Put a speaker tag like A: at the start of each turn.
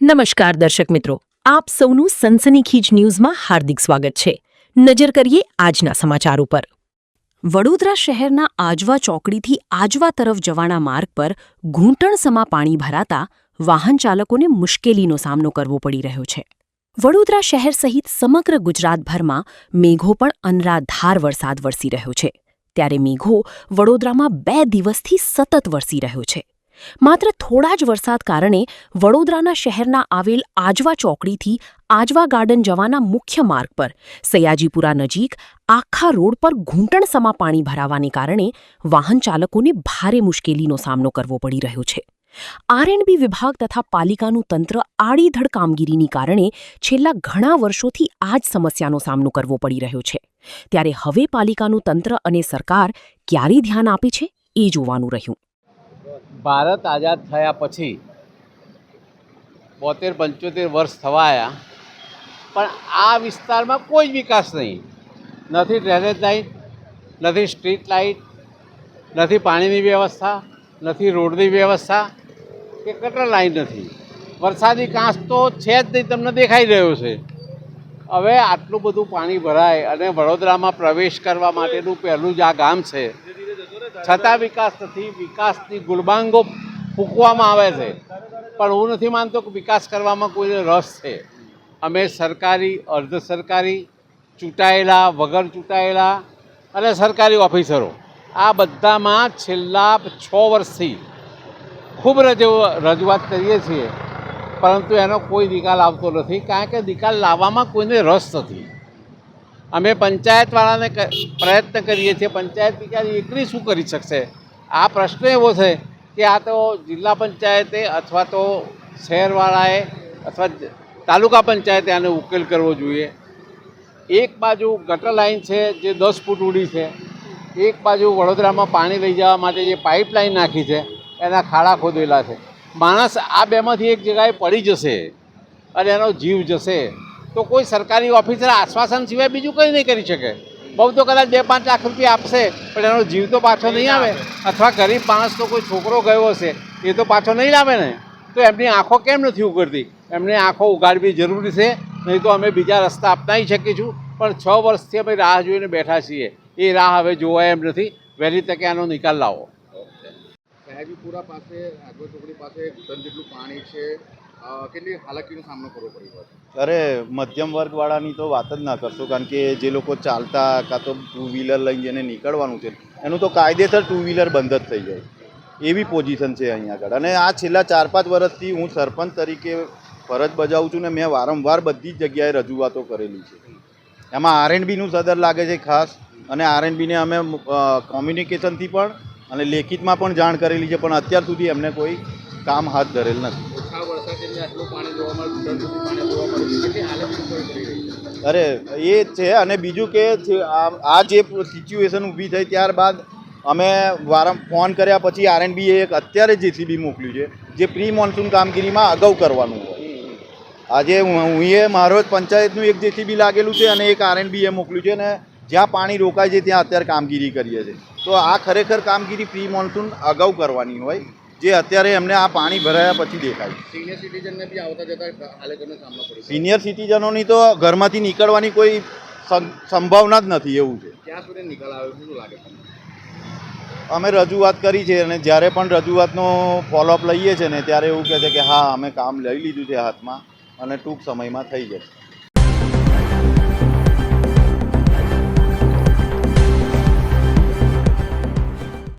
A: નમસ્કાર દર્શક મિત્રો, આપ સૌનું સનસનીખીજ ન્યૂઝમાં હાર્દિક સ્વાગત છે। નજર કરીએ આજના સમાચાર ઉપર। વડોદરા શહેરના આજવા ચોકડીથી આજવા તરફ જવાના માર્ગ પર ઘૂંટણસમા પાણી ભરાતા વાહન ચાલકોને મુશ્કેલીનો સામનો કરવો પડી રહ્યો છે। વડોદરા શહેર સહિત સમગ્ર ગુજરાતભરમાં મેઘો પણ અનરાધાર વરસાદ વરસી રહ્યો છે, ત્યારે મેઘો વડોદરામાં 2 દિવસથી સતત વરસી રહ્યો છે। માત્ર થોડા જ વરસાદ કારણે વડોદરાના શહેરના આવેલ આજવા ચોકડીથી આજવા ગાર્ડન જવાના મુખ્ય માર્ગ પર સયાજીપુરા નજીક આખા રોડ પર ઘૂંટણસમા પાણી ભરાવાને કારણે વાહન ચાલકોને ભારે મુશ્કેલીનો સામનો કરવો પડી રહ્યો છે। આરએનબી વિભાગ તથા પાલિકાનું તંત્ર આડીધડ કામગીરીની કારણે છેલ્લા ઘણા વર્ષોથી આ જ સમસ્યાનો સામનો કરવો પડી રહ્યો છે, ત્યારે હવે પાલિકાનું તંત્ર અને સરકાર ક્યારે ધ્યાન આપે છે એ જોવાનું રહ્યું।
B: ભારત આઝાદ થયા પછી 72-75 વર્ષ થવા આવ્યા, પણ આ વિસ્તારમાં કોઈ જ વિકાસ નહીં। નથી ડ્રેનેજ લાઇટ, નથી સ્ટ્રીટ લાઇટ, નથી પાણીની વ્યવસ્થા, નથી રોડની વ્યવસ્થા કે ગટર લાઇન નથી। વરસાદી કાંસ તો છે જ નહીં, તમને દેખાઈ રહ્યો છે। હવે આટલું બધું પાણી ભરાય અને વડોદરામાં પ્રવેશ કરવા માટેનું પહેલું જ આ ગામ છે, છતાં વિકાસ નથી। વિકાસની ગુલબાંગો ફૂંકવામાં આવે છે, પણ હું નથી માનતો કે વિકાસ કરવામાં કોઈને રસ છે। અમે સરકારી, અર્ધ સરકારી, ચૂંટાયેલા, વગર ચૂંટાયેલા અને સરકારી ઓફિસરો આ બધામાં છેલ્લા 6 વર્ષથી ખૂબ રજૂઆત કરીએ છીએ, પરંતુ એનો કોઈ નિકાલ આવતો નથી, કારણ કે નિકાલ લાવવામાં કોઈને રસ નથી। અમે પંચાયતવાળાને પ્રયત્ન કરીએ છીએ, પંચાયત બિચારી એકલી શું કરી શકશે? આ પ્રશ્ન એવો છે કે આ તો જિલ્લા પંચાયતે અથવા તો શહેરવાળાએ અથવા તાલુકા પંચાયતે આને ઉકેલ કરવો જોઈએ। એક બાજુ ગટર લાઇન છે જે 10 ફૂટ ઊંડી છે, એક બાજુ વડોદરામાં પાણી લઈ જવા માટે જે પાઇપલાઇન નાખી છે એના ખાડા ખોદેલા છે। માણસ આ બેમાંથી એક જગ્યાએ પડી જશે અને એનો જીવ જશે તો કોઈ સરકારી ઓફિસર આશ્વાસન સિવાય બીજું કંઈ નહીં કરી શકે। બહુ તો કદાચ 2-5 લાખ રૂપિયા આપશે, પણ એનો જીવ તો પાછો નહીં આવે, અથવા ગરીબ માણસ તો કોઈ છોકરો ગયો હશે એ તો પાછો નહીં લાવે ને। તો એમની આંખો કેમ નથી ઉઘડતી? એમની આંખો ઉગાડવી જરૂરી છે, નહીં તો અમે બીજા રસ્તા અપનાવી શકીશું, પણ 6 વર્ષથી અમે રાહ જોઈને બેઠા છીએ, એ રાહ હવે જોવાય એમ નથી। વહેલી તકે આનો નિકાલ લાવો।
C: સયાજીપુરા પાસે, આજવા ચોકડી પાસે ઘૂંટણ જેટલું પાણી છે, કેટલી હાલાકીનો સામનો કરવો પડી રહ્યો છે?
D: અરે મધ્યમ વર્ગવાળાની તો વાત જ ના કરશો, કારણ કે જે લોકો ચાલતા કાં તો 2 વ્હીલર લઈને જેને નીકળવાનું છે એનું તો કાયદેસર 2 વ્હીલર બંધ જ થઈ જાય એવી પોઝિશન છે અહીંયા આગળ। અને આ છેલ્લા 4-5 વર્ષથી હું સરપંચ તરીકે ફરજ બજાવું છું ને મેં વારંવાર બધી જ જગ્યાએ રજૂઆતો કરેલી છે। એમાં આરએનબીનું સદર લાગે છે ખાસ, અને આરએનબીને અમે કોમ્યુનિકેશનથી પણ અને લેખિતમાં પણ જાણ કરેલી છે, પણ અત્યાર સુધી એમને કોઈ કામ હાથ ધરેલ નથી। અરે એ જ છે। અને બીજું કે આ જે સિચ્યુએશન ઊભી થઈ ત્યારબાદ અમે ફોન કર્યા પછી આરએનબીએ એક અત્યારે જેસીબી મોકલ્યું છે, જે પ્રી મોન્સૂન કામગીરીમાં અગાઉ કરવાનું હોય। આજે હું મારો પંચાયતનું એક જેસીબી લાગેલું છે અને એક આરએનબીએ મોકલ્યું છે, અને જ્યાં પાણી રોકાય છે ત્યાં અત્યારે કામગીરી કરીએ છીએ। તો આ ખરેખર કામગીરી પ્રી મોન્સૂન અગાઉ કરવાની હોય, જે અત્યારે એમને આ પાણી ભરાયા પછી દેખાય।
C: સિનિયર સિટીઝનને બી આવતા જતા હાલાકીનો સામનો કર્યો?
D: સિનિયર સિટીઝનોની તો ઘરમાંથી નીકળવાની કોઈ સંભાવના જ નથી એવું છે।
C: ક્યાં સુધી નિકાલ આવે શું લાગે તમને?
D: અમે રજૂઆત કરી છે, અને જ્યારે પણ રજૂઆતનો ફોલોઅપ લઈએ છીએ ને ત્યારે એવું કહે છે કે હા અમે કામ લઈ લીધું છે હાથમાં અને ટૂંક સમયમાં થઈ જશે।